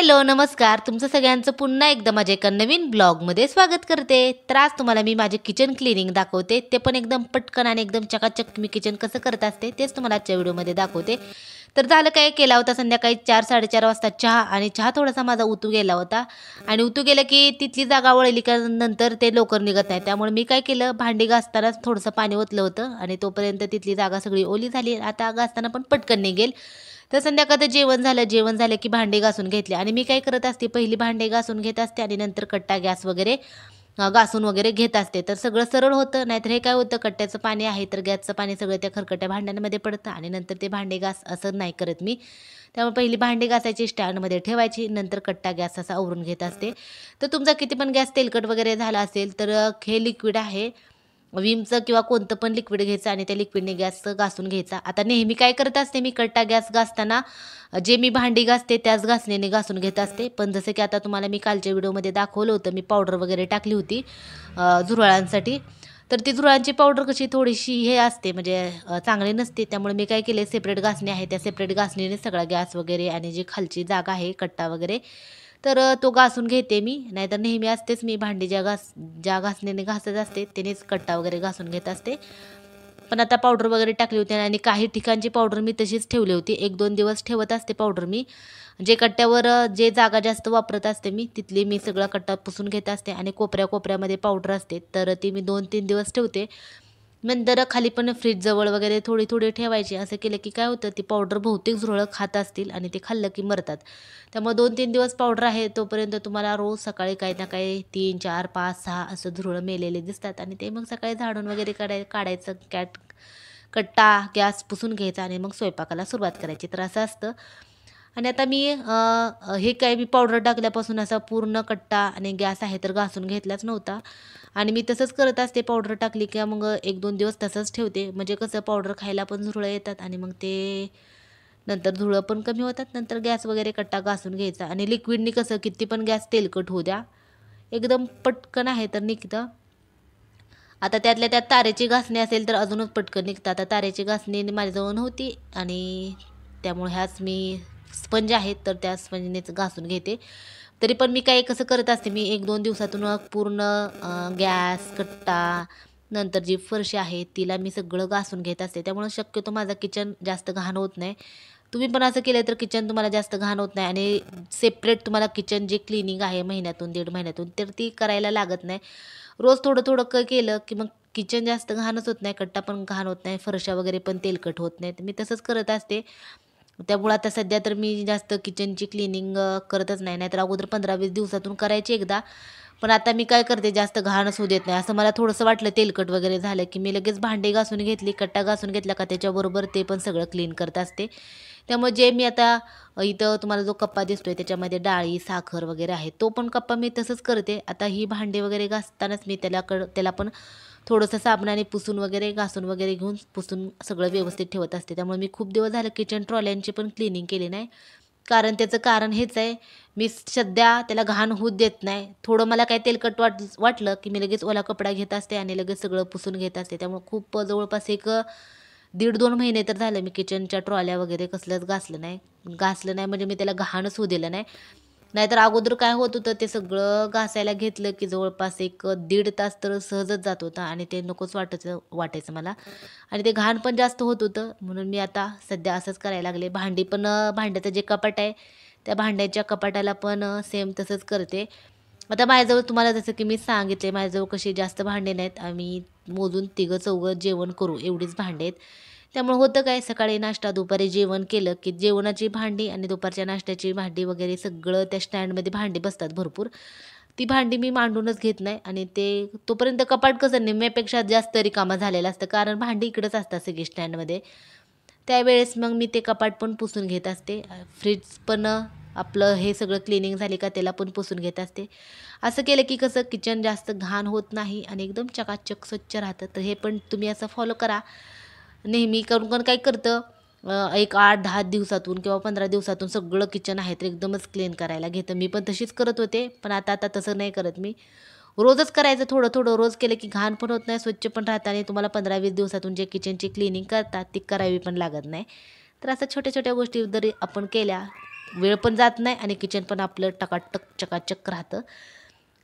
Hello, नमस्कार. तुमचं सगळ्यांचं पुन्हा एकदा माझ्या एका नवीन ब्लॉगमध्ये स्वागत करते. तर आज तुम्हाला मी माझे किचन क्लीनिंग दाखवते. ते पण एकदम पटकन आणि एकदम चकाचक मी किचन कसं करत असते तेच तुम्हाला आजच्या व्हिडिओमध्ये दाखवते. तर झालं काय, केला होता संध्याकाळी 4-4:30 वाजता चहा आणि चहा थोडासा माझा उतू गेला होता आणि उतू गेलं की तिथली जागा वळली का नंतर ते लवकर निघत नाही. त्यामुळे मी काय केलं, भांडी घासतानाच थोडंसं पाणी ओतलं होतं आणि तोपर्यंत तिथली जागा सगळी ओली झाली. आता घासताना पण पटकन निघेल. तर संध्याकाळचं जेवण झालं की भांडे घासून घेतले आणि मी काय करत असते, पहिली भांडे घासून घेत असते आणि नंतर कट्टा गॅस वगैरे घासून वगैरे घेत असते. तर सगळं सरळ होतं. नाहीतर हे काय होतं, कट्ट्याचं पाणी आहे तर गॅसचं पाणी सगळं त्या खरकट्या भांड्यांमध्ये पडतं आणि नंतर ते भांडे घास असं नाही करत मी. त्यामुळे पहिली भांडी घासायची स्टँडमध्ये ठेवायची, नंतर कट्टा गॅस असा आवरून घेत असते. तर तुमचा किती पण गॅस तेलकट वगैरे झाला असेल तर हे लिक्विड आहे विमचं किंवा कोणतं पण लिक्विड घ्यायचं आणि त्या लिक्विडने गॅस घासून घ्यायचा. आता नेहमी काय करत असते मी, कट्टा गॅस घासताना जे मी भांडी घासते त्याच घासणीने घासून घेत असते. पण जसं की आता तुम्हाला मी कालच्या व्हिडिओमध्ये दाखवलं होतं, मी पावडर वगैरे टाकली होती झुरळांसाठी. तर ती झुरळांची पावडर कशी थोडीशी हे असते म्हणजे चांगली नसते. त्यामुळे मी काय केले, सेपरेट घासणी आहे त्या सेपरेट घासणीने सगळा गॅस वगैरे आणि जी खालची जागा आहे कट्टा वगैरे तर तो घासून घेते मी. नाहीतर नेहमी असतेच मी भांडी ज्या घासणीने घासत असते त्यानेच कट्टा वगैरे घासून घेत असते. पण आता पावडर वगैरे टाकली होती आणि काही ठिकाणची पावडर मी तशीच ठेवली होती. 1-2 दिवस ठेवत असते पावडर मी. जे कट्ट्यावर जे जागा जास्त वापरत असते मी तिथली मी सगळा कट्टा पुसून घेत असते आणि कोपऱ्या-कोपऱ्यामध्ये पावडर असते तर ती मी 2-3 दिवस ठेवते. नंतर खाली पण फ्रीजजवळ वगैरे थोडी-थोडी ठेवायची. असं केलं की काय होतं, ती पावडर बहुतेक झुरळं खात असतील आणि ते खाल्लं की मरतात. त्यामुळे 2-3 दिवस पावडर आहे तोपर्यंत तुम्हाला रोज सकाळी काही ना काही 3, 4, 5, 6 असं झुरळं मेलेले दिसतात आणि ते मग सकाळी झाडून वगैरे काढायचं. कट्टा गॅस पुसून घ्यायचा आणि मग स्वयंपाकाला सुरुवात करायची. तर असं असतं. आणि आता मी हे काय मी पावडर टाकल्यापासून असा पूर्ण कट्टा आणि गॅस आहे तर घासून घेतलाच नव्हता आणि मी तसंच करत असते. पावडर टाकली की मग 1-2 दिवस तसंच ठेवते. म्हणजे कसं, पावडर खायला पण झुरळं येतात आणि मग ते नंतर धुळं पण कमी होतात. नंतर गॅस वगैरे कट्टा घासून घ्यायचा आणि लिक्विडनी कसं किती पण गॅस तेलकट होऊ द्या, एकदम पटकन आहे तर निघतं. आता त्यातल्या त्यात तारेची घासणी असेल तर अजूनच पटकन निघतं. आता तारेची घासणी माझ्याजवळ नव्हती आणि त्यामुळे ह्याच मी स्पंज आहेत तर त्या स्पंजनेच घासून घेते. तरी पण मी काय कसं करत असते, मी 1-2 दिवसातून पूर्ण गॅस, कट्टा, नंतर जी फरशी आहे तिला मी सगळं घासून घेत असते. त्यामुळे शक्यतो माझं किचन जास्त घाण होत नाही. तुम्ही पण असं केलं तर किचन तुम्हाला जास्त घाण होत नाही आणि सेपरेट तुम्हाला किचन जे क्लिनिंग आहे महिन्यातून 1.5 महिन्यातून तर ती करायला लागत नाही. रोज थोडं-थोडं केलं की मग किचन जास्त घाणच होत नाही, कट्टा पण घाण होत नाही, फरशा वगैरे पण तेलकट होत नाहीत. मी तसंच करत असते. त्यामुळे आता सध्या तर मी जास्त किचनची क्लिनिंग करतच नाही. नाहीतर अगोदर 15-20 दिवसातून करायची एकदा. पण आता मी काय करते, जास्त घाणच होऊ देत नाही. असं मला थोडंसं वाटलं तेलकट वगैरे झालं की मी लगेच भांडी घासून घेतली, कट्टा घासून घेतला का त्याच्याबरोबर ते पण सगळं क्लीन करत असते. त्यामुळे जे मी आता इथं तुम्हाला जो कप्पा दिसतोय त्याच्यामध्ये डाळी, साखर वगैरे आहे, तो पण कप्पा मी तसंच करते. आता ही भांडी वगैरे घासतानाच मी त्याला पण थोडंसं साबणाने पुसून वगैरे, घासून वगैरे घेऊन पुसून सगळं व्यवस्थित ठेवत असते. त्यामुळे मी खूप दिवस झालं किचन ट्रॉल्यांची पण क्लिनिंग केली नाही. कारण त्याचं कारण हेच आहे, मी सध्या त्याला घाण होऊ देत नाही. थोडं मला काही तेलकट वाटलं की मी लगेच ओला कपडा घेत असते आणि लगेच सगळं पुसून घेत असते. त्यामुळे खूप जवळपास एक 1.5-2 महिने तर झालं मी किचनच्या ट्रॉल्या वगैरे कसलंच घासलं नाही. घासलं नाही म्हणजे मी त्याला घाणच होऊ दिलं नाही. नाहीतर अगोदर काय होत होतं, ते सगळं घासायला घेतलं की जवळपास एक 1.5 तास तर सहजच जात होता आणि ते नकोच वाटायचं मला आणि ते घाण पण जास्त होत होतं. म्हणून मी आता सध्या असंच करायला लागले. भांडी पण भांड्याचं जे कपाट आहे त्या भांड्याच्या कपाटाला पण सेम तसंच करते. आता माझ्याजवळ तुम्हाला जसं की मी सांगितले, माझ्याजवळ कशी जास्त भांडे नाहीत. आम्ही मोजून 3-4 जेवण करू एवढीच भांडी आहेत. त्यामुळे होतं काय, सकाळी नाश्ता, दुपारी जेवण केलं की जेवणाची भांडी आणि दुपारच्या नाश्त्याची भांडी वगैरे सगळं त्या स्टँडमध्ये भांडी बसतात भरपूर. ती भांडी मी मांडूनच घेत नाही आणि ते तोपर्यंत कपाट कसं निम्म्यापेक्षा जास्त रिकामं झालेलं असतं, कारण भांडी इकडंच असतात सगळी स्टँडमध्ये. त्यावेळेस मग मी ते कपाट पण पुसून घेत असते. फ्रीज पण आपलं हे सगळं क्लिनिंग झाली का त्याला पण पुसून घेत असते. असं केलं की कसं किचन जास्त घाण होत नाही आणि एकदम चकाचक स्वच्छ राहतं. तर हे पण तुम्ही असं फॉलो करा. नेहमी करून पण काय करतं, एक 8-10 दिवसातून किंवा 15 दिवसातून सगळं किचन आहे तर एकदमच क्लीन करायला घेतं. मी पण तशीच करत होते, पण आता तसं नाही करत मी. रोजच करायचं थोडं-थोडं. रोज केलं की घाण पण होत नाही, स्वच्छ पण राहतं आणि तुम्हाला 15-20 दिवसातून जे किचनची क्लिनिंग करतात ती करावी पण लागत नाही. तर असं छोट्या-छोट्या गोष्टी जरी आपण केल्या वेळ पण जात नाही आणि किचन पण आपलं टकाटक चकाचक राहतं.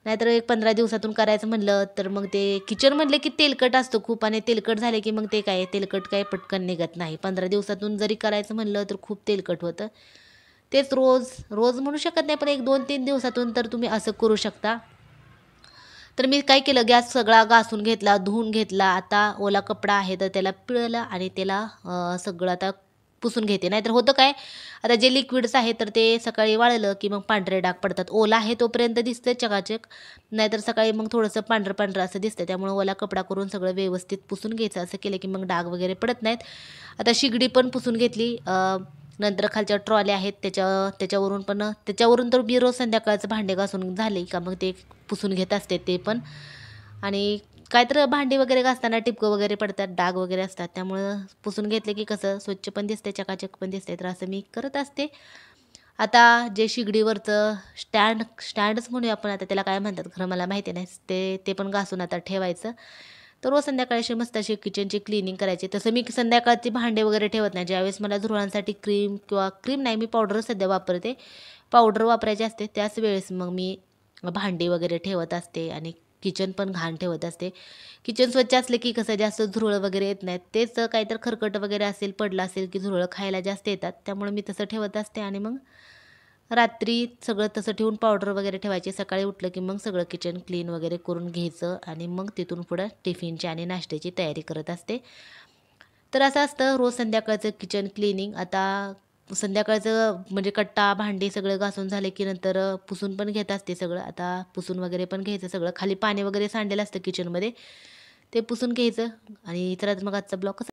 नाहीतर एक 15 दिवसातून करायचं म्हणलं तर मग ते किचन म्हणलं की तेलकट असतं खूप आणि तेलकट झाले की मग ते काय तेलकट काय पटकन निघत नाही. 15 दिवसातून जरी करायचं म्हणलं तर खूप तेलकट होतं. तेच रोज रोज म्हणू शकत नाही, पण एक 2-3 दिवसातून तर तुम्ही असं करू शकता. तर मी काय केलं, गॅस सगळा घासून घेतला, धुवून घेतला. आता ओला कपडा आहे तर त्याला पिळलं आणि त्याला सगळं आता पुसून घेते. नाहीतर होतं काय, आता जे लिक्विड्स आहे तर ते सकाळी वाळलं की मग पांढरे डाग पडतात. ओला आहे तोपर्यंत दिसतं चकाचक, नाहीतर सकाळी मग थोडंसं पांढरं-पांढरं असं दिसतं. त्यामुळे ओला कपडा करून सगळं व्यवस्थित पुसून घ्यायचं. असं केलं की मग डाग वगैरे पडत नाहीत. आता शिगडी पण पुसून घेतली. नंतर खालच्या ट्रॉल्या आहेत त्याच्यावरून तर मी रोज संध्याकाळचं भांडे घासून झाले का मग ते पुसून घेत असते ते पण. आणि काय तर भांडी वगैरे घासताना टिपकं वगैरे पडतात, डाग वगैरे असतात, त्यामुळं पुसून घेतले की कसं स्वच्छ पण दिसते, चकाचक पण दिसते. तर असं मी करत असते. आता जे शिगडीवरचं स्टँडच म्हणूया आपण, आता त्याला काय म्हणतात खरं मला माहिती नाही, ते ते पण घासून आता ठेवायचं. तर रोज संध्याकाळी अशी मस्त अशी किचनची क्लिनिंग करायची. तसं मी संध्याकाळची भांडे वगैरे ठेवत नाही. ज्यावेळेस मला झुरळांसाठी क्रीम किंवा क्रीम नाही, मी पावडर सध्या वापरते. पावडर वापरायची असते त्याच वेळेस मग मी भांडी वगैरे ठेवत असते आणि किचन पण घाण ठेवत असते. किचन स्वच्छ असले की कसं जास्त झुरळं वगैरे येत नाहीत. तेच काहीतरी खरकट वगैरे असेल, पडलं असेल की झुरळं खायला जास्त येतात. त्यामुळे मी तसं ठेवत असते आणि मग रात्री सगळं तसं ठेवून पावडर वगैरे ठेवायची. सकाळी उठलं की मग सगळं किचन क्लीन वगैरे करून घ्यायचं आणि मग तिथून पुढं टिफिनची आणि नाश्त्याची तयारी करत असते. तर असं असतं रोज संध्याकाळचं किचन क्लिनिंग. आता संध्याकाळचं म्हणजे कट्टा, भांडी सगळं घासून झाले की नंतर पुसून पण घेत असते सगळं. आता पुसून वगैरे पण घ्यायचं सगळं. खाली पाणी वगैरे सांडलेलं असतं किचनमध्ये, ते पुसून घ्यायचं. आणि तर मग आजचा ब्लॉग